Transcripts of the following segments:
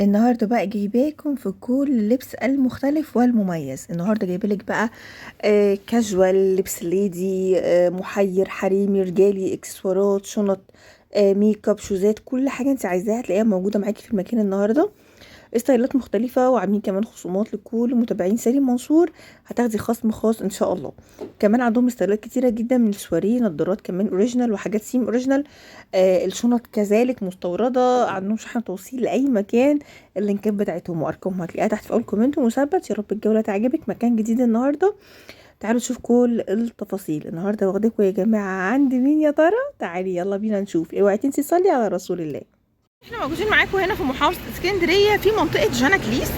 النهارده بقى جايباكم في كل اللبس المختلف والمميز. النهارده جايبالك بقى كاجوال، لبس ليدي، محير، حريمي، رجالي، اكسسوارات، شنط، ميك اب، شوزات، كل حاجه انت عايزاها هتلاقيها موجوده معاكي في المكان النهارده. ستايلات مختلفة، وعاملين كمان خصومات لكل متابعين سليم منصور. هتاخدي خصم خاص ان شاء الله. كمان عندهم ستايلات كتيرة جدا من السواريه، نظارات كمان اوريجينال وحاجات سيم اوريجينال. الشنط كذلك مستوردة، عندهم شحن توصيل لأي مكان. اللينكات بتاعتهم وارقامهم هتلاقيها تحت في اول كومنت مثبت. يا رب الجولة تعجبك، مكان جديد النهاردة. تعالوا نشوف كل التفاصيل. النهارده واخدكم يا جماعة عند مين يا ترى؟ تعالي يلا بينا نشوف. اوعي تنسي تصلي على رسول الله. احنا موجودين معاكم هنا في محافظه اسكندريه في منطقه جنكليس.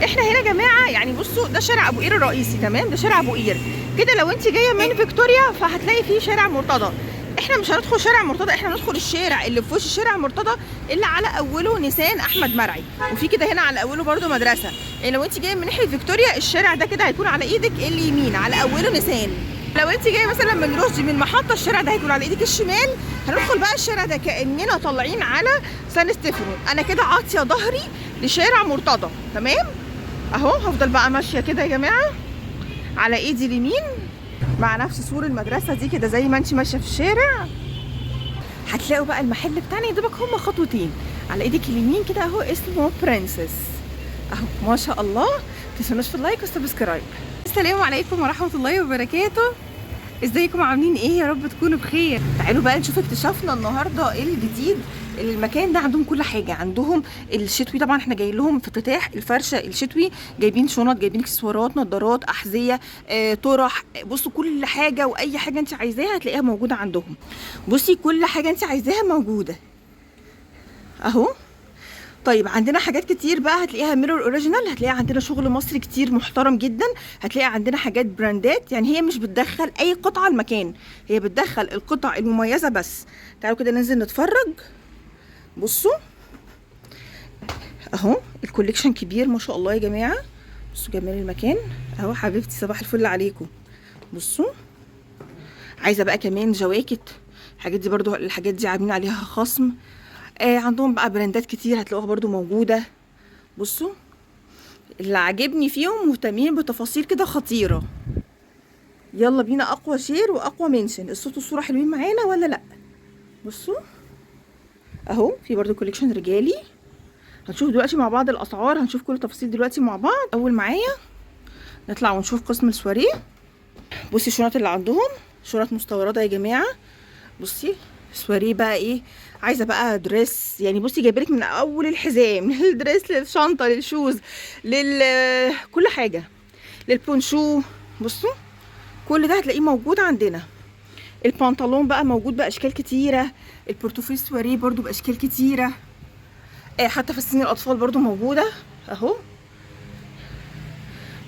احنا هنا يا جماعه، يعني بصوا، ده شارع ابو قير الرئيسي، تمام؟ ده شارع ابو قير كده. لو انت جايه من فيكتوريا فهتلاقي فيه شارع مرتضى. احنا مش هندخل شارع مرتضى، احنا هندخل الشارع اللي في وش شارع مرتضى، اللي على اوله نيسان احمد مرعي، وفي كده هنا على اوله برده مدرسه. يعني لو انت جايه من ناحيه فيكتوريا، الشارع ده كده هيكون على ايدك اليمين على اوله نيسان. لو انت جايه مثلا من رشدي من محطه، الشارع ده هيكون على ايدك الشمال. هندخل بقى الشارع ده كاننا طالعين على سان ستيفانو. انا كده عاطيه ظهري لشارع مرتضى، تمام؟ اهو هفضل بقى ماشيه كده يا جماعه على ايدي اليمين مع نفس سور المدرسه دي كده، زي ما انت ماشيه في الشارع. هتلاقوا بقى المحل بتاعنا يا دوبك هما خطوتين على ايدك اليمين كده، اهو اسمه برنسس. اهو ما شاء الله. متنسونوش في اللايك والسبسكرايب. السلام عليكم ورحمه الله وبركاته. ازيكم عاملين ايه؟ يا رب تكونوا بخير. تعالوا بقى نشوف اكتشافنا النهارده ايه الجديد. المكان ده عندهم كل حاجه، عندهم الشتوي طبعا، احنا جاي لهم في افتتاح الفرشه الشتوي. جايبين شنط، جايبين اكسسوارات، نظارات، احذيه، طرح. بصوا كل حاجه، واي حاجه انت عايزاها هتلاقيها موجوده عندهم. بصي كل حاجه انت عايزاها موجوده اهو. طيب عندنا حاجات كتير بقى هتلاقيها ميرور اوريجينال، هتلاقيها عندنا شغل مصري كتير محترم جدا. هتلاقي عندنا حاجات براندات، يعني هي مش بتدخل اي قطعه المكان، هي بتدخل القطع المميزه بس. تعالوا كده ننزل نتفرج. بصوا اهو الكوليكشن كبير ما شاء الله يا جماعه. بصوا جمال المكان اهو. حبيبتي صباح الفل عليكم. بصوا عايزه بقى كمان جواكت، الحاجات دي برضو، الحاجات دي عاملين عليها خصم. عندهم بقى براندات كتير هتلاقوها برضو موجوده. بصوا اللي عاجبني فيهم مهتمين بتفاصيل كده خطيره. يلا بينا اقوى شير واقوى منشن. الصوت والصوره حلوين معانا ولا لا؟ بصوا اهو في برضو كوليكشن رجالي. هنشوف دلوقتي مع بعض الاسعار، هنشوف كل التفاصيل دلوقتي مع بعض. اول معايا نطلع ونشوف قسم السواريه. بصي الشنط اللي عندهم شنط مستورده يا جماعه. بصي سواريه بقى ايه، عايزه بقى دريس، يعني بصي جايبلك من اول الحزام للدريس للشنطه للشوز كل حاجه، للبونشو. بصوا كل ده هتلاقيه موجود عندنا. البنطلون بقى موجود باشكال كتيره. البورتوفيه سواريه برضو باشكال كتيره. حتى فساتين الاطفال برضو موجوده اهو.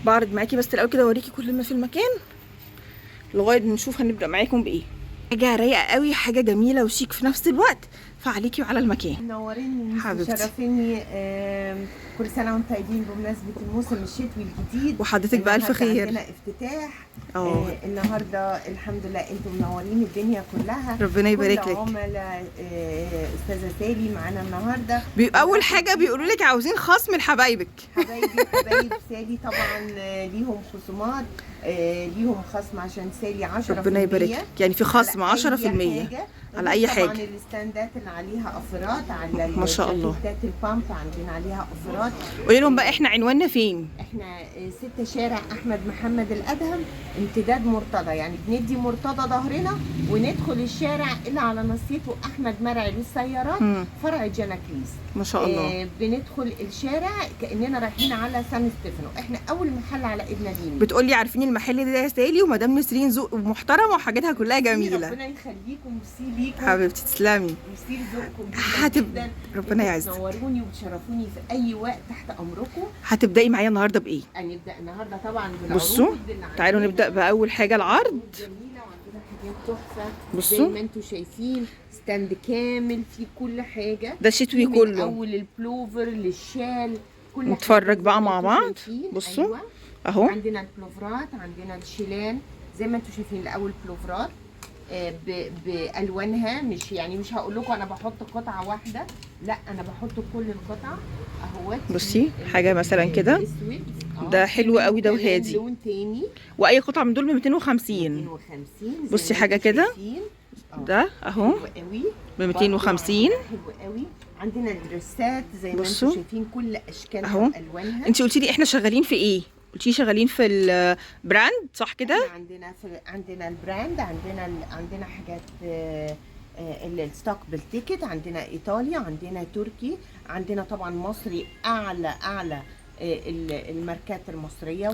بعرض معاكي بس الاول كده اوريكي كل ما في المكان لغايه ما نشوف هنبدا معاكم بايه. حاجه رايقه قوي، حاجه جميله وشيك في نفس الوقت، فعليكي وعلى المكان. منوريني حبيبتي شرفيني. كل سنه وانتم طيبين بمناسبه الموسم الشتوي الجديد. وحضرتك بألف خير. عندنا افتتاح النهارده. الحمد لله انتم منورين الدنيا كلها. ربنا يبارك كل لك. عملاء استاذه سالي معانا النهارده. اول حاجه بيقولوا لك عاوزين خصم لحبايبك. حبايب سالي طبعا ليهم خصومات، ليهم خصم عشان سالي 10%. ربنا يبارك لك، يعني في خصم 10% على اي حاجه. طبعا الستاندات اللي عليها اوفرات، على ما شاء الله. الجاكيتات البامب عندنا عليها اوفرات. قولي لهم بقى احنا عنواننا فين؟ احنا 6 شارع احمد محمد الادهم، امتداد مرتضى، يعني بندي مرتضى ظهرنا وندخل الشارع اللي على نصيته احمد مرعي للسيارات، فرع جنكليس. ما شاء الله. بندخل الشارع كاننا رايحين على سان ستيفانو. احنا اول محل على ايدنا اليمين. بتقولي عارفين المحل ده يا سالي، ومدام نسرين ذوق محترمه وحاجاتها كلها جميله. ربنا يخليكم، ميرسي ليكم حبيبتي تسلمي. ميرسي لذوقكم جدا. ربنا يعزك. تنوروني وتشرفوني في اي وقت، تحت امركم. هتبداي معايا النهارده بايه؟ هنبدا النهارده طبعا بالعروض. بصوا تعالوا نبدا باول حاجه العرض. جميله وعندنا حاجات تحفه. بصوا زي ما انتم شايفين ستاند كامل فيه كل حاجه. ده شتوي من كله، اول البلوفر للشال كل نتفرج بقى مع بعض. بصوا أيوة. اهو عندنا البلوفرات، عندنا الشيلان زي ما انتم شايفين. الاول بلوفرات بالوانها، مش يعني مش هقول لكم انا بحط قطعه واحده، لا انا بحط كل القطع اهوت. بصي حاجه مثلا كده، الاسود ده حلو قوي ده كمان وهادي. لون تاني واي قطعه من دول ب 250. 250 بصي حاجه كده، ده اهو حلو قوي ب 250. حلو قوي. عندنا الدريسات زي ما انتم شايفين كل اشكالها اهو. والوانها. انت قلتي لي احنا شغالين في ايه؟ قلتي شغالين في البراند صح كده؟ عندنا البراند، عندنا حاجات الستوك بالتيكت، عندنا ايطالي، عندنا تركي، عندنا طبعا مصري، اعلى الماركات المصريه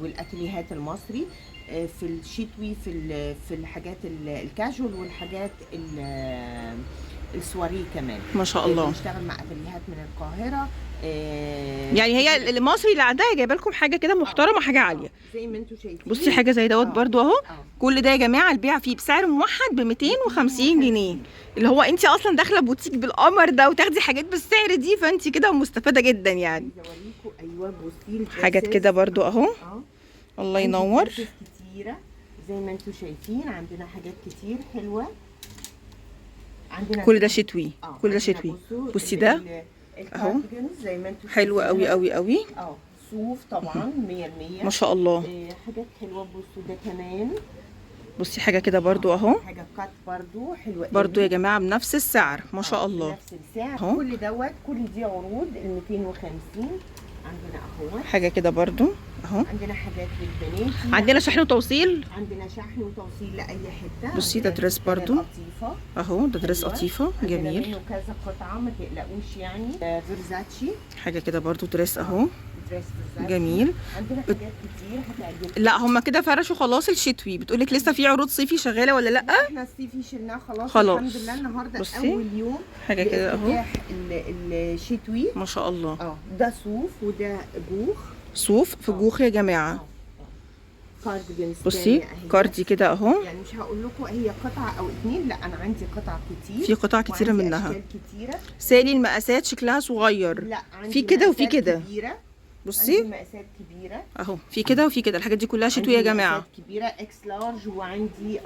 والاتيليهات المصري، في الشتوي، في الحاجات الكاجوال والحاجات السواري كمان ما شاء الله. بنشتغل مع اتيليهات من القاهره. يعني هي المصري اللي عندها جايبه لكم حاجه كده محترمه، حاجه عاليه زي ما انتم شايفين. بصي حاجه زي دوت برضو اهو. كل ده يا جماعه البيع فيه بسعر موحد ب 250 جنيه، اللي هو انت اصلا داخله بوتيك بالقمر ده وتاخدي حاجات بالسعر دي، فانت كده مستفاده جدا يعني. ايوه بصي حاجات كده برضو اهو. الله ينور. كتيره زي ما انتم شايفين، عندنا حاجات كتير حلوه. عندنا كل ده شتوي، كل ده شتوي. بصي ده اهو زي ما انتم حلو قوي قوي قوي. صوف طبعا 100% ما شاء الله. حاجات حلوه. بصوا ده كمان، بصي حاجه كده برضو اهو، حاجه كات برضو حلوه برضو يا جماعه بنفس السعر ما شاء الله. نفس السعر اهو. كل دي عروض ال 250. عندنا اهو حاجه كده برضو اهو. عندنا حاجات للبنات، عندنا شحن وتوصيل، عندنا شحن وتوصيل لاي حته. بصي ده دريس برضو اهو، ده دريس قطيفه جميل. عندنا كذا قطعه ما تقلقوش يعني. فيرزاتشي حاجه كده برضو دريس اهو جميل. عندنا حاجات كتير هتعجبك. لا هم كده فرشوا خلاص الشتوي، بتقولك لسه في عروض صيفي شغاله ولا لا؟ احنا الصيفي شلناه خلاص الحمد لله. النهارده بصي. اول يوم حاجه كده اهو الشتوي ما شاء الله. ده صوف وده جوخ، صوف في جوخ يا جماعه. كارديجنز. بصي كاردي كده اهو. يعني مش هقول لكم هي قطعه او اتنين، لا انا عندي قطع كتير، في قطع كتيره منها. كتيره. سالي المقاسات شكلها صغير، لا في كده وفي كده. بصي عندي مقاسات كبيره اهو، في كده وفي كده. الحاجات دي كلها شتوي يا جماعه. مقاسات كبيره اكس لارج، وعندي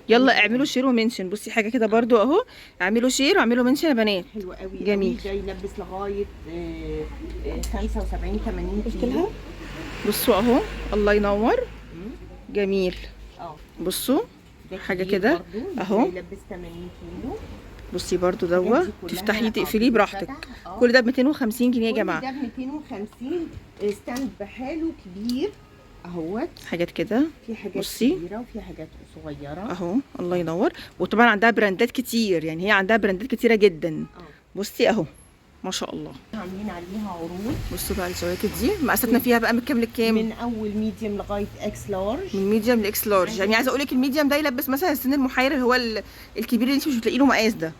يلا اعملوا شير ومنشن. بصي حاجه كده برضو اهو، اعملوا شير واعملوا منشن يا بنات. حلوه قوي جميل. ده يلبس لغايه 75 80 كيلو. بصوا اهو الله ينور جميل. بصوا حاجه كده اهو يلبس 80 كيلو. بصي برضو دوت تفتحيه تقفليه براحتك. كل ده ب 250 جنيه يا جماعه. كل ده ب 250. ستاند بحاله كبير اهوت. حاجات كده في حاجات بصي كبيره وفي حاجات صغيره اهو. الله ينور. وطبعا عندها براندات كتير، يعني هي عندها براندات كتيره جدا. بصي اهو ما شاء الله عاملين عليها عروض. بصوا بقى الجواكت دي مقاساتنا فيها بقى من كام لكام؟ من اول ميديوم لغايه اكس لارج. من ميديوم لاكس لارج. يعني عايزه اقول لك الميديوم ده يلبس مثلا السن المحير اللي هو الكبير اللي انت مش بتلاقي له مقاس ده.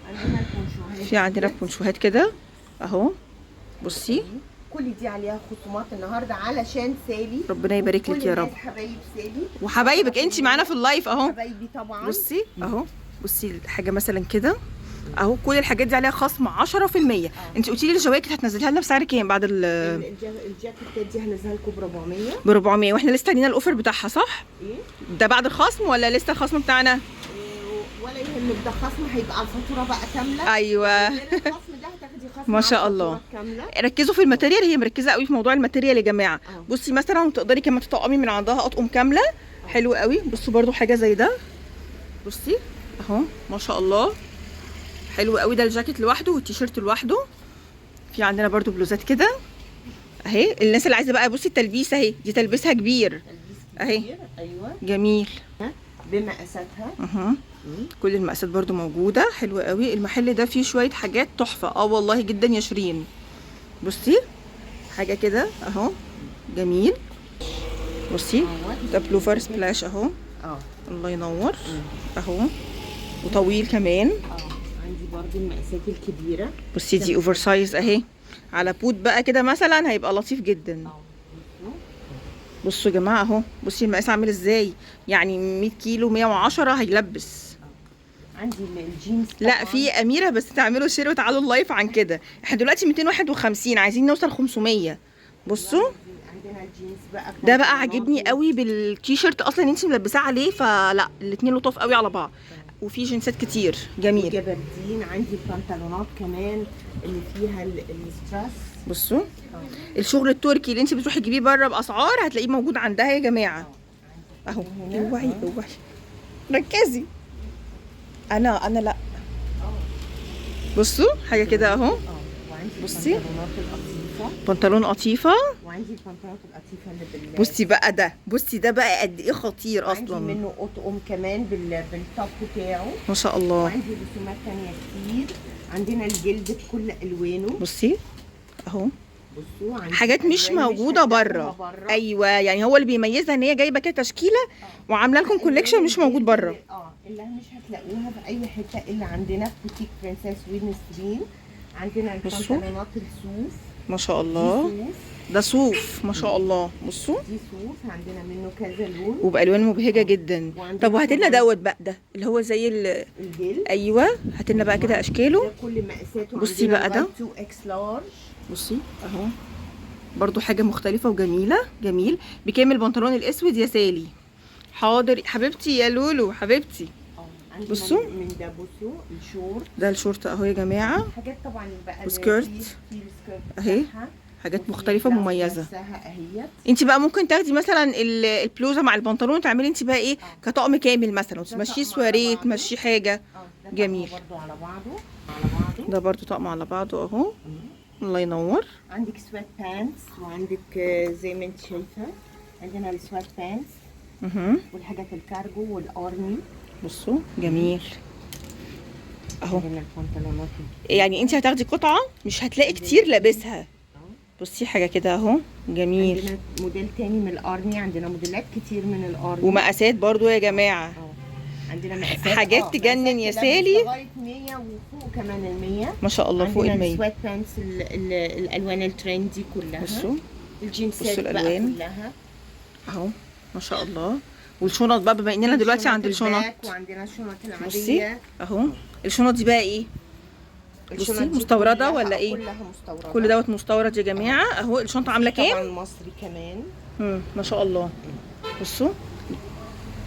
ايوه. عندنا البونشوهات، في عندنا بونشوهات كده اهو. بصي كل دي عليها خصومات النهارده علشان سالي. ربنا يبارك لك يا رب. حبايب سالي وحبايبك انت معانا في اللايف اهو. حبايبي طبعا. بصي اهو. بصي حاجه مثلا كده اهو. كل الحاجات دي عليها خصم 10%. انت قلتي لي الجواكت هتنزليها لنا بسعر كام بعد الجاكيتات دي هنزلها لكم ب 400. ب 400 واحنا لسه علينا الاوفر بتاعها صح؟ ايه ده بعد الخصم ولا لسه الخصم بتاعنا؟ ولا يهمك، ده خصم هيبقى على الفاتوره بقى كامله. ايوه الخصم ده هتاخدي خصم ما شاء الله. ركزوا في الماتيريال، هي مركزه قوي في موضوع الماتيريال يا جماعه. بصي مثلا تقدري كمان تطقمي من عندها اطقم كامله حلو قوي. بصوا برده حاجه زي ده بصي اهو ما شاء الله حلو قوي. ده الجاكيت لوحده والتيشيرت لوحده. في عندنا برده بلوزات كده اهي. الناس اللي عايزه بقى بصي التلبيسه اهي، دي تلبسها كبير اهي. ايوه جميل بمقاساتها. كل المقاسات برده موجوده حلوه قوي. المحل ده فيه شويه حاجات تحفه والله جدا يا شيرين. بصي حاجه كده اهو جميل. بصي ده بلوفر سبلاش اهو. الله ينور اهو. وطويل كمان. عندي برضو المقاسات الكبيره. بصي دي اوفر سايز اهي، على بوت بقى كده مثلا هيبقى لطيف جدا. بصوا يا جماعه اهو. بصي المقاس عامل ازاي، يعني 100 كيلو 110 هيلبس. عندي الجينز لا في اميره بس تعملوا شير وتعالوا اللايف عن كده. احنا دلوقتي 251 عايزين نوصل 500. بصوا عندنا الجينز بقى ده بقى عاجبني قوي بالتيشيرت اصلا انت ملبساه عليه، فلا الاتنين لطاف قوي على بعض. وفي جنسات كتير جميل. جبردين. عندي البنطلونات كمان اللي فيها الستراس. بصوا الشغل التركي اللي انت بتروحي تجيبيه بره باسعار هتلاقيه موجود عندها يا جماعه اهو. اوعي اوعي ركزي. انا لا بصوا حاجه كده اهو. وعندي بصي البنطلونات القطيفه، بنطلون قطيفه. وعندي البنطلونات القطيفه اللي بصي بقى ده، بصي ده بقى قد ايه خطير اصلا. عندي منه اطقم كمان بالتوب بتاعه ما شاء الله. وعندي رسومات تانية كتير. عندنا الجلد بكل الوانه. بصي اهو بصوا حاجات مش موجوده بره. ايوه يعني هو اللي بيميزها ان هي جايبه كده تشكيله وعامله لكم كوليكشن مش موجود بره. اللي مش هتلاقوها في اي حته الا عندنا في بوتيك برنسس وينسترين. عندنا البنطلونات الصوف ما شاء الله. ده صوف ما شاء الله. بصوا دي صوف عندنا منه كذا لون وبالوان مبهجه جدا. طب وهات لنا دوت بقى، ده اللي هو زي الجلد. ايوه هات لنا بقى كده اشكاله. ده كل مقاساته. بصي بقى ده 2X لارج. بصي اهو برضو حاجه مختلفه وجميله. جميل. بكام البنطلون الاسود يا سالي؟ حاضر حبيبتي يا لولو حبيبتي. بصوا من ده بصوا الشورت. ده الشورت اهو يا جماعه. حاجات طبعا بقى وسكيرت اهي، حاجات مختلفه مميزه. انت بقى ممكن تاخدي مثلا البلوزه مع البنطلون تعملي انت بقى ايه كطقم كامل مثلا، وتمشيه سواريه تمشيه حاجه. جميل. برضو على بعضه ده برضو طقم على بعضه اهو. الله ينور. عندك سوات بانتس وعندك زي ما انت شايفه عندنا السوات بانتس والحاجات الكارجو والارمي. بصوا جميل اهو. عندنا البنطلونات يعني انت هتاخدي قطعه مش هتلاقي كتير لابسها. بصي حاجه كده اهو جميل. عندنا موديل تاني من الارمي. عندنا موديلات كتير من الارمي ومقاسات برضو يا جماعه. عندنا مقاسات حاجات تجنن يا سالي. لغايه 100 وفوق كمان ال 100 ما شاء الله. فوق ال 100. السوات بانتس الالوان الترندي كلها. بصوا الجينسات بقى كلها اهو ما شاء الله. والشنط بقى بما اننا دلوقتي عند الشنط. وعندنا الشنط العاديه. بصي اهو الشنط دي بقى ايه؟ بصي مستورده ولا ايه؟ كلها مستورده. كل دوت مستورد يا جماعه اهو. الشنطه عامله كام؟ طبعا مصري كمان. ما شاء الله. بصوا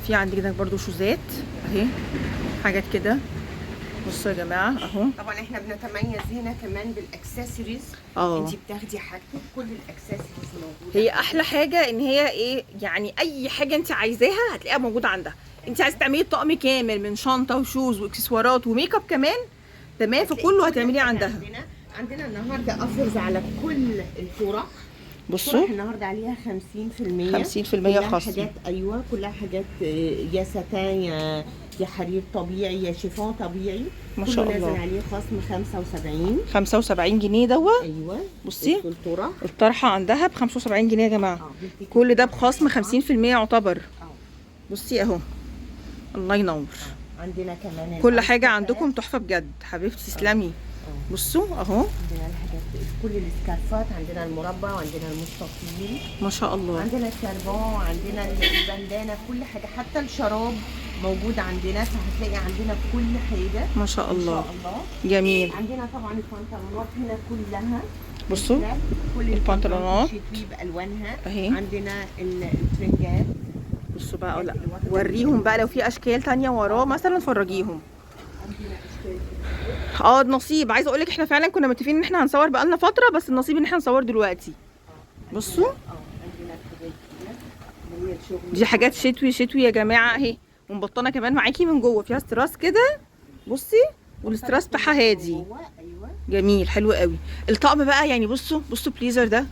في عندي كده برضو شوزات اهي حاجات كده. بصوا يا جماعه اهو. طبعا احنا بنتميز هنا كمان بالاكسسوارز. انت بتاخدي حاجتك كل الاكسسوارز موجوده. هي احلى حاجه ان هي ايه يعني اي حاجه انت عايزاها هتلاقيها موجوده عندها. انت عايزه تعملي طقم كامل من شنطه وشوز واكسسوارات وميك اب كمان تمام، فكله هتعمليه عندها. عندنا النهارده اوفرز على كل الفرح. بصوا النهارده عليها 50% 50% خصم. حاجات ايوه كلها حاجات يا ساتان يا حرير طبيعي يا شيفون طبيعي. ما شاء الله. نازل عليه خصم 75 جنيه دوت. ايوه بصي الطرحه عندها ب 75 جنيه يا جماعه. كل ده بخصم 50% يعتبر. بصي اهو الله ينور. عندنا كمان كل حاجه عندكم تحفه بجد حبيبتي تسلمي. بصوا اهو عندنا الحاجات كل السكارفات. عندنا المربع وعندنا المستطيل ما شاء الله. عندنا الشربون وعندنا البندانه كل حاجه حتى الشراب موجود عندنا. فهتلاقي عندنا كل حاجه ما شاء الله. ما شاء الله جميل. عندنا طبعا البنطلونات هنا كلها. بصوا كل البنطلونات شتوي بالوانها اهي. عندنا الترنجات. بصوا بقى لا وريهم بقى لو في اشكال تانية وراه مثلا فرجيهم. النصيب عايزه اقول لك احنا فعلا كنا متفقين ان احنا هنصور بقالنا فتره، بس النصيب ان احنا نصور دلوقتي. بصوا دي حاجات شتوي يا جماعه اهي، ومبطنه كمان معاكي من جوه فيها استراس كده. بصي والاستراس بتاعها هادي جميل حلو قوي. الطقم بقى يعني بصوا بليزر ده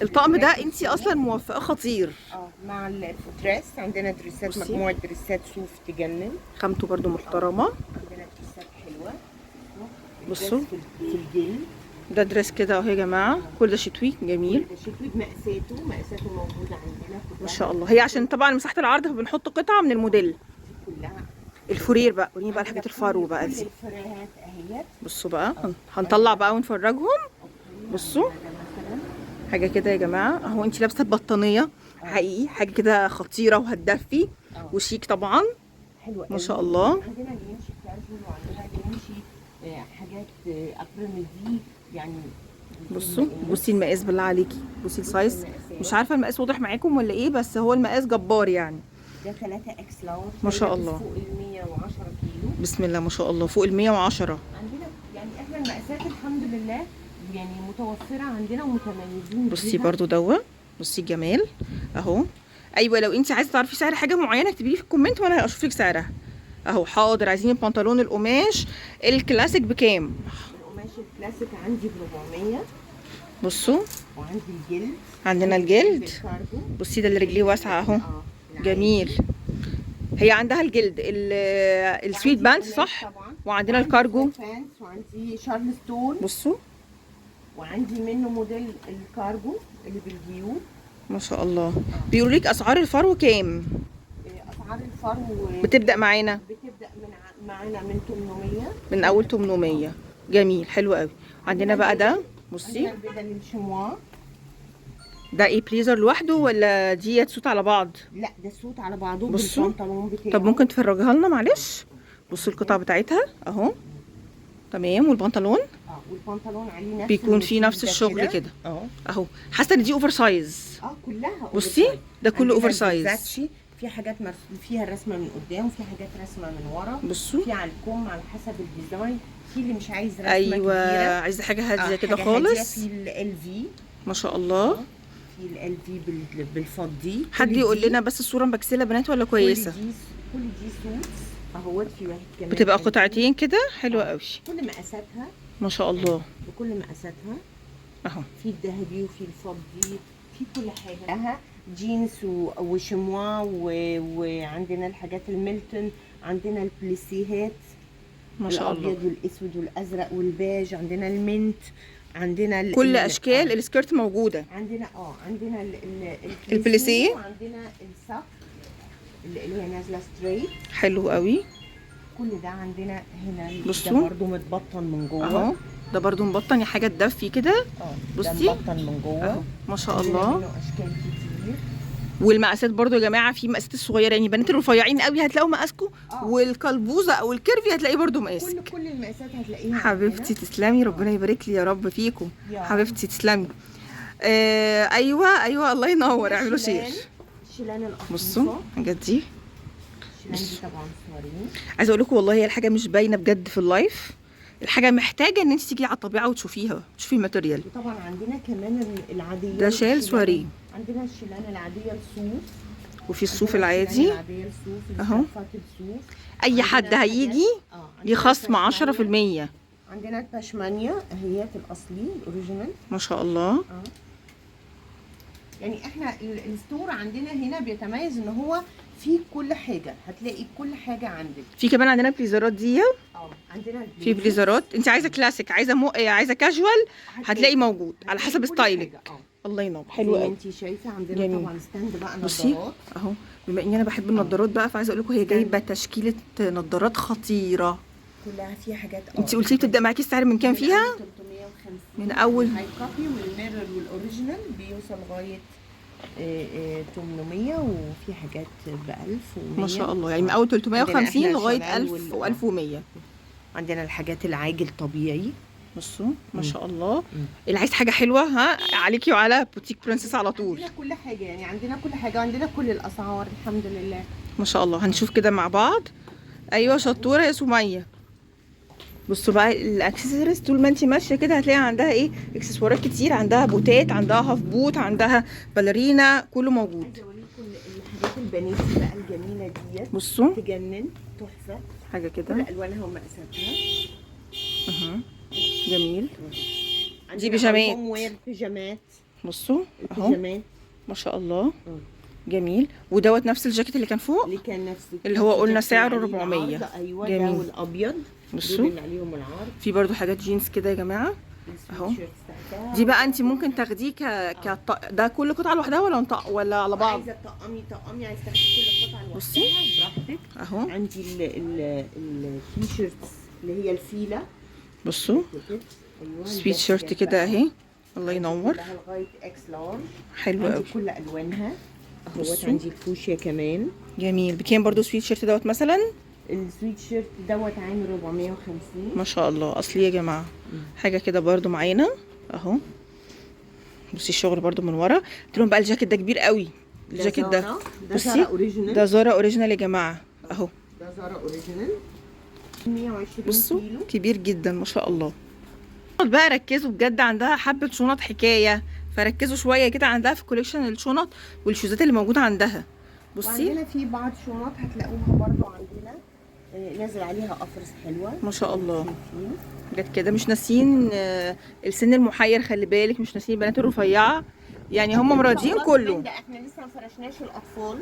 الطقم ده انتي اصلا موفقه خطير. مع الدريس عندنا دريسات مجموعه دريسات صوف تجنن. خامته برده محترمه. عندنا دريسات حلوه. بصوا في الجلد ده دريس كده اهو يا جماعه. كل ده شتوي جميل. كل ده شتوي مقاساته موجوده عندنا ما شاء الله. هي عشان طبعا مساحه العرض فبنحط قطعه من الموديل كلها. الفرير بقى وريني بقى الحاجات الفرو بقى دي. الفريهات اهيت. بصوا بقى هنطلع بقى ونفرجهم. بصوا حاجه كده يا جماعه اهو. انت لابسه بطانيه حقيقي حاجه كده خطيره وهتدفي وشيك طبعا. حلوه ما شاء الله. عندنا اليمشي كارجول وعندنا اليمشي حاجات ابريميدي يعني بصوا بصي المقاس بالله عليكي، بصي السايز. مش عارفه المقاس واضح معاكم ولا ايه، بس هو المقاس جبار يعني. ده 3 اكس لارج، ما شاء الله. فوق ال 110 كيلو. بسم الله ما شاء الله، فوق ال 110. عندنا يعني احنا المقاسات الحمد لله يعني متوفره عندنا ومتميزين بصي بيها. برضو بصي الجمال اهو. ايوه لو انت عايزه تعرفي سعر حاجه معينه اكتبي لي في الكومنت وانا هشوف لك سعرها اهو. حاضر. عايزين البنطلون القماش الكلاسيك بكام؟ القماش الكلاسيك عندي ب 400. بصوا وعندي الجلد، عندنا الجلد. بالكارجو. بصي ده اللي رجليه واسعه اهو. جميل. هي عندها الجلد السويت باند صح؟ طبعا. وعندنا الكارجو. وعندي شارلستون. بصوا وعندي منه موديل الكارجو اللي بالجيوب. ما شاء الله. بيقولوا لك اسعار الفرو كام؟ اسعار الفرو بتبدا معانا معانا من 800. من اول 800. جميل حلو قوي. عندنا بقى ده بصي عندنا البدل الشموا. ده ايه بليزر لوحده ولا ديت سوت على بعض؟ لا ده سوت على بعضه بصوا. بالبنطلون بتاعه. طب ممكن تفرجها لنا معلش؟ بصوا القطع بتاعتها اهو. تمام. والبنطلون والبنطلون عليه نفس بيكون فيه نفس الشغل كده اهو. حاسه ان دي اوفر سايز. كلها بصي ده كله اوفر سايز. في حاجات فيها الرسمه من قدام وفي حاجات رسمه من ورا. بصوا في على الكم على حسب الديزاين. في اللي مش عايز رسمه ايوه كبيره، عايزه حاجه هاديه كده حاجة خالص. هادية. في ال في ما شاء الله. في ال في بالفضي. حد يقول لنا بس الصوره مبكسله بنات ولا كويسه؟ كل دي سوتس اهوت. في واحد كمان بتبقى قطعتين كده حلوه قوي. كل مقاساتها ما شاء الله. بكل مقاساتها اهو. في الذهبي وفي الفضي، في كل حاجه لها جينز وشموا وعندنا الحاجات الميلتون. عندنا البليسيهات ما شاء الله. الابيض والاسود والازرق والبيج. عندنا المنت. عندنا كل اشكال السكيرت موجوده. عندنا عندنا البليسيه. وعندنا الصف اللي هي نازله ستريت. حلو قوي. كل ده عندنا هنا. بصوا. ده برضو متبطن من جوه اهو. ده برضو مبطن، يا حاجه تدفي كده. بصي ده مبطن من جوه اهو. ما شاء الله. منه اشكال كتير. والمقاسات برضو يا جماعه، في مقاسات الصغيره يعني البنات الرفيعين قوي هتلاقوا مقاسكم. والقلبوزه او الكيرفي هتلاقي برضو مقاسك. كل المقاسات هتلاقيها. حبيبتي تسلمي، ربنا يبارك لي يا رب فيكم. حبيبتي تسلمي. ايوه الله ينور. اعملوا شير. الشيلان القطيفه. بصوا الحاجات دي. الشيلان دي طبعا صورين. عايزه اقول لكم والله هي الحاجه مش باينه بجد في اللايف. الحاجه محتاجه ان انت تيجي على الطبيعه وتشوفيها، تشوفي الماتيريال. وطبعا عندنا كمان العاديه. ده شال سواري. عندنا الشيلان العاديه الصوف. وفي الصوف العادي اهو. اي حد هيجي ليه خصم 10%. عندنا الباشمانيا اهيات الاصلي الاوريجينال. ما شاء الله. يعني احنا الستور عندنا هنا بيتميز ان هو فيه كل حاجه. هتلاقي كل حاجه عندك. في كمان عندنا بليزرات دي. عندنا في بليزرات. انت عايزه كلاسيك، عايزه كاجوال، هتلاقي موجود على حسب ستايلك. الله ينور. حلو قوي. انت شايفه عندنا جميل. طبعا ستاند بقى نظارات. بصي اهو. بما اني انا بحب النظارات بقى، فعايزه اقول لكم هي جايبه تشكيله نظارات خطيره. كلها فيها حاجات. انت قلتي بتبدا معاكي السعر من كام فيها؟ 350. من اول الهاي كوبي والميرور والاوريجينال بيوصل لغايه 800. وفي حاجات ب 1100. ما شاء الله. يعني من اول 350 لغايه 1000 و1100. عندنا الحاجات العاجل طبيعي. بصوا ما شاء الله. اللي عايز حاجه حلوه عليكي وعلى بوتيك برنسس على طول. عندنا كل حاجه، يعني عندنا كل حاجه وعندنا كل الاسعار الحمد لله. ما شاء الله. هنشوف كده مع بعض. ايوه شطوره يا سميه. بصوا بقى الاكسسوارز، طول ما انت ماشيه كده هتلاقي عندها ايه اكسسوارات كتير. عندها بوتات، عندها هاف بوت، عندها باليرينا، كله موجود. عايزه اوريكم الحاجات البناتي بقى الجميله ديت. بصوا تجنن تحفه. حاجه كل كده. الوانها ومقاساتها. جميل. دي بيجامات. بيجامات. بصوا اهو. بيجامات. ما شاء الله. جميل. ودوت نفس الجاكيت اللي كان فوق، اللي كان نفس اللي هو قلنا سعره 400. ايوه. جميل. ده والابيض. بصوا اللي عليهم العرض. في برضو حاجات جينز كده يا جماعه اهو. دي بقى انت ممكن تاخديه ده كل قطعه لوحدها ولا على بعض؟ عايزه تطقمي عايزه تاخدي كل قطعه لوحدها. بصي براحتك اهو. عندي التي شيرتس اللي هي الفيله. بصوا سويت شيرت كده اهي. الله ينور. لغايه اكس لارج. حلو قوي. عندي كل الوانها اهوت. عندي الفوشيا كمان. جميل. بكام برضو سويت شيرت دوت مثلا؟ السويت شيرت دوت عامل 450. ما شاء الله. اصلي يا جماعه حاجه كده برضو معانا. اهو. بصي الشغل برضو من ورا. قلت لهم بقى الجاكيت ده كبير قوي. الجاكيت ده ده بصي زارا اوريجينال. ده زارا اوريجينال يا جماعه اهو. ده زارا اوريجينال 120 بصوا كيلو. كبير جدا ما شاء الله. بقى ركزوا بجد، عندها حبه شنط حكايه، فركزوا شويه كده عندها في كوليكشن الشنط والشوزات اللي موجوده عندها. بصي وعندنا في بعض شنط هتلاقوها برضو عندنا نازل عليها قفرز حلوه ما شاء الله. شايفين؟ جت كده مش ناسيين السن المحير، خلي بالك مش ناسيين البنات الرفيعه، يعني هم مراضيين خلاص كله. ده احنا لسه ما فرشناش الاطفال.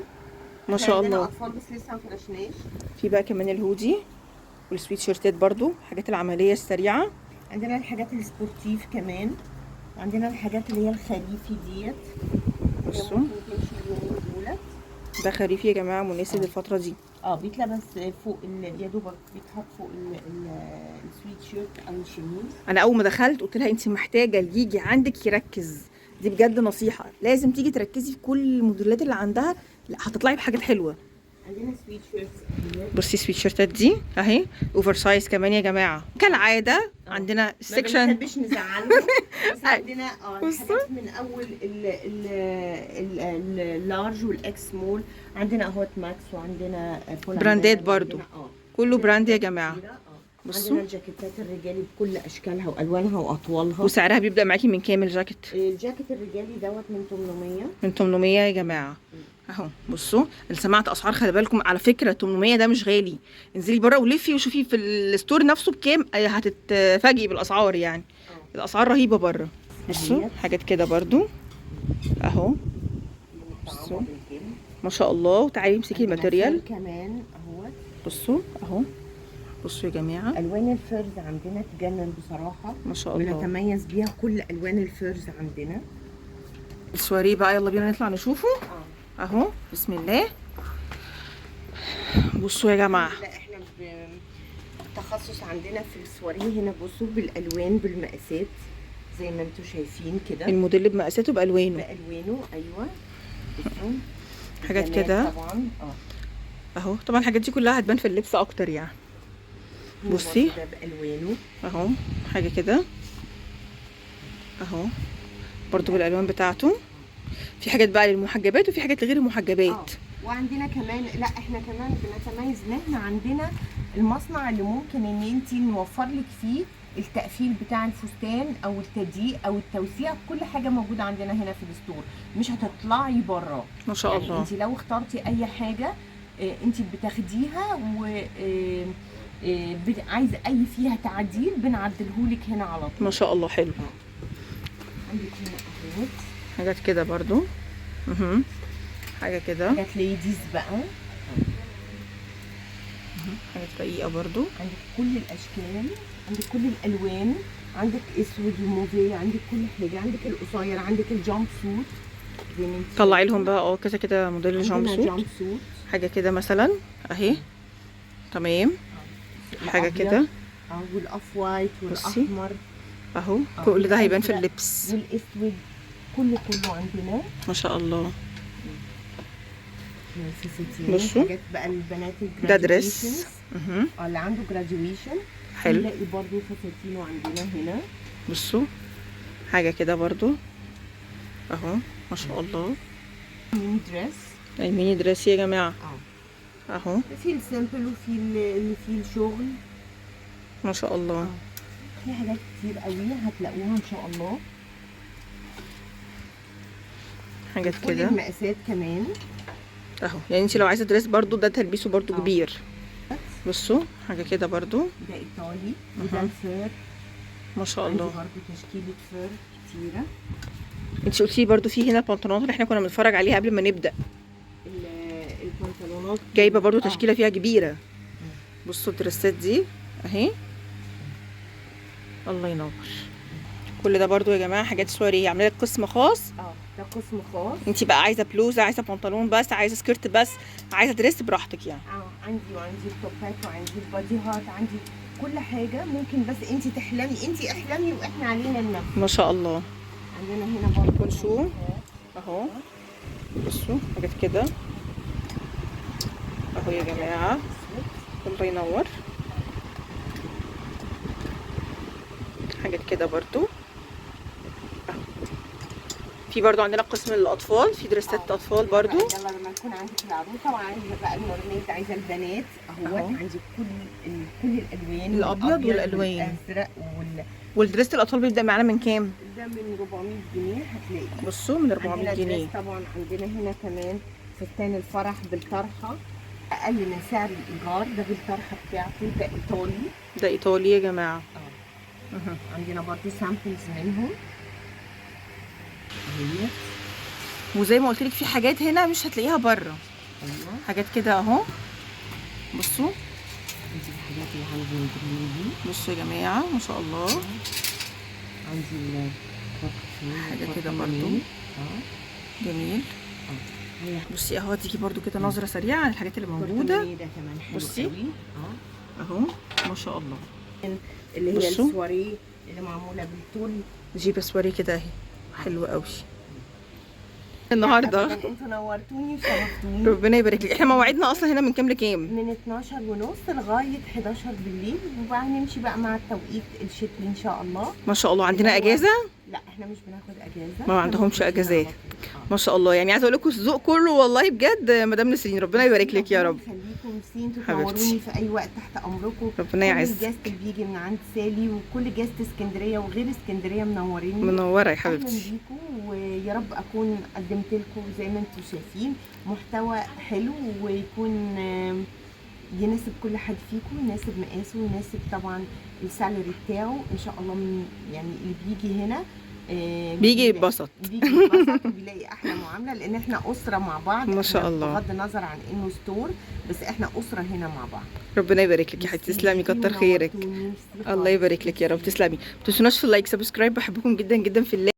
ما إحنا شاء عندنا الله. اطفال بس لسه ما فرشناش. في بقى كمان الهودي والسويت شيرتات برضو، الحاجات العمليه السريعه. عندنا الحاجات السبورتيف كمان، وعندنا الحاجات اللي هي الخريفي ديت. بصوا ممكن تمشي اليومين دولت. ده خريفي يا جماعه، مناسب للفتره دي. بيتلبس فوق يا دوبك بيتحط فوق السويت شيرت او الشميز. انا اول ما دخلت قلت لها انت محتاجه اللي يجي عندك يركز، دي بجد نصيحه، لازم تيجي تركزي في كل الموديلات اللي عندها، لا هتطلعي بحاجات حلوه. عندنا سويت شيرتس. بصي السويت شيرتات دي اهي اوفر سايز كمان يا جماعه كالعاده. عندنا ما سيكشن بنحبش نزعلهم بس عندنا الحاجات من اول اللارج والاكس مول. عندنا اهوت ماكس وعندنا براندات برضو. كله براند يا جماعه. بصوا عندنا الجاكيتات الرجالي بكل اشكالها والوانها واطوالها. وسعرها بيبدا معاكي من كام الجاكيت؟ الجاكيت الرجالي دوت من 800. من 800 يا جماعه اهو. بصوا اللي سمعت اسعار، خلي بالكم على فكره 800 ده مش غالي. انزلي بره ولفي وشوفي في الستور نفسه بكام، هتتفاجئي بالاسعار يعني. الاسعار رهيبه بره. بصوا حاجات كده برضو اهو. بصوا ما شاء الله. وتعالي امسكي الماتيريال كمان اهوت. بصوا اهو. بصوا يا جماعه الوان الفرز عندنا تجنن بصراحه، ما شاء الله. بنتميز بيها كل الوان الفرز عندنا. السواريه بقى يلا بينا نطلع نشوفه اهو. بسم الله. بصوا يا جماعه لا احنا التخصص عندنا في السواريه هنا. بصوا بالالوان بالمقاسات زي ما انتم شايفين كده. الموديل بمقاساته بالوانه. بالوانه ايوه. بصوا حاجات كده طبعا اهو. طبعا الحاجات دي كلها هتبان في اللبس اكتر يعني. بصي ده بالوانه اهو. حاجه كده اهو برضو بالالوان بتاعته. في حاجات بقى للمحجبات وفي حاجات لغير المحجبات. وعندنا كمان لا احنا كمان بنتميز ان احنا عندنا المصنع اللي ممكن ان انت نوفر لك فيه التقفيل بتاع الفستان او التضييق او التوسيع. كل حاجه موجوده عندنا هنا في الستور، مش هتطلعي بره. ما شاء يعني الله. انت لو اخترتي اي حاجه انت بتاخديها و عايزه اي فيها تعديل بنعدلهولك هنا على طول. ما شاء الله حلو. عندك هنا اهوت حاجات كده برضو حاجه كده. حاجات ليديز بقى. حاجات رقيقه برضو. عندك كل الاشكال، عندك كل الالوان، عندك اسود وموفي، عندك كل حاجه. عندك القصير، عندك الجامب سوت. طلعي لهم بقى كذا كده موديل الجامب سوت. حاجه كده مثلا اهي. تمام. حاجه كده والاوف وايت والاحمر اهو. كل ده هيبان في اللبس. والاسود كله عندنا ما شاء الله. بصوا حاجات بقى البنات ده دريس اللي عنده جراديويشن حلو. نلاقي برضو فساتينه عندنا هنا. بصوا حاجه كده برضو اهو. ما شاء الله. ميني دريس. الميني دريس يا جماعه اهو. في السامبل وفي اللي فيه الشغل. ما شاء الله. في حاجات كتير قوي هتلاقوها ان شاء الله. حاجات كل كده المقاسات كمان اهو. يعني انت لو عايزه دريس برضو ده تلبيسه برضو كبير. بصوا حاجه كده برضو. ده ايطالي وده الفير. ما شاء الله. عندي برضو تشكيله فير كتيره. انت قلتي برضو في هنا البنطلونات اللي احنا كنا بنتفرج عليها قبل ما نبدا. البنطلونات جايبه برضو تشكيله فيها كبيره. بصوا الدريسات دي اهي. الله ينور. كل ده برضو يا جماعه حاجات سواريه، عامله لك قسم خاص. ده قسم خاص. انت بقى عايزه بلوزه، عايزه بنطلون بس، عايزه سكيرت بس، عايزه دريس براحتك يعني. عندي التوبات وعندي الباديهات، عندي كل حاجه ممكن. بس انت تحلمي، انت احلمي واحنا علينا النفس. ما شاء الله. عندنا هنا برضه كونشو اهو. بصوا حاجات كده اهو يا جماعه. الله ينور. حاجات كده برضو في برضو عندنا قسم للاطفال، في دريسات اطفال برضو. يلا لما تكون عندك العروسه وعايزه بقى المرميد، عايزه البنات اهوت، عندي كل الالوان، الابيض والالوان والازرق والدريس الاطفال بيبدا معانا من كام؟ ده من 400 جنيه هتلاقي. بصوا من 400 عندنا جنيه. دريس طبعا، عندنا هنا كمان فستان الفرح بالطرحه اقل من سعر الايجار، ده بالطرحه بتاعته، ده ايطالي. ده ايطالي يا جماعه. عندنا برضو سامبلز منهم اهي. وزي ما قلت لك في حاجات هنا مش هتلاقيها بره. ايوه حاجات كده اهو، بصوا دي الحاجات اللي عندي دي. بصوا يا جماعه ما شاء الله. عندي حاجه كده برضو جميل. بصي اهو، تيجي برضو كده نظره سريعه عن الحاجات اللي موجوده. بصي اهو ما شاء الله، اللي هي السواريه اللي معموله بالطول. جيب سواري كده اهي، حلوه قوي النهارده. انتوا نورتوني وشرفتوني، ربنا يبارك لك. احنا مواعيدنا اصلا هنا من كام لكام؟ من 12:30 لغايه 11 بالليل، وبعدين نمشي بقى مع التوقيت الشتوي ان شاء الله. ما شاء الله. عندنا اجازه؟ لا احنا مش بناخد اجازه، ما عندهمش اجازات. ما شاء الله. يعني عايزه اقول لكم الذوق كله والله بجد مدام نسرين، ربنا يبارك لك يا رب. خليكم نسين تنوروني في اي وقت تحت امركم. ربنا يعزك. كل جاست بيجي من عند سالي، وكل جاست اسكندريه وغير اسكندريه منوريني. منوره يا حبيبتي. اهلا بيكم، ويا رب اكون قدمت لكم زي ما انتم شايفين محتوى حلو، ويكون يناسب كل حد فيكم، يناسب مقاسه، يناسب طبعا السالري بتاعه ان شاء الله. من يعني اللي بيجي هنا بيجي يتبسط، وبيلاقي احلى معامله، لان احنا اسره مع بعض ما شاء الله. بغض النظر عن انه ستور، بس احنا اسره هنا مع بعض. ربنا يبارك لك يا حبيبتي، تسلمي كتر خيرك. الله يبارك لك يا رب، تسلمي. ما تنسوناش في اللايك، سبسكرايب، بحبكم جدا جدا في الله.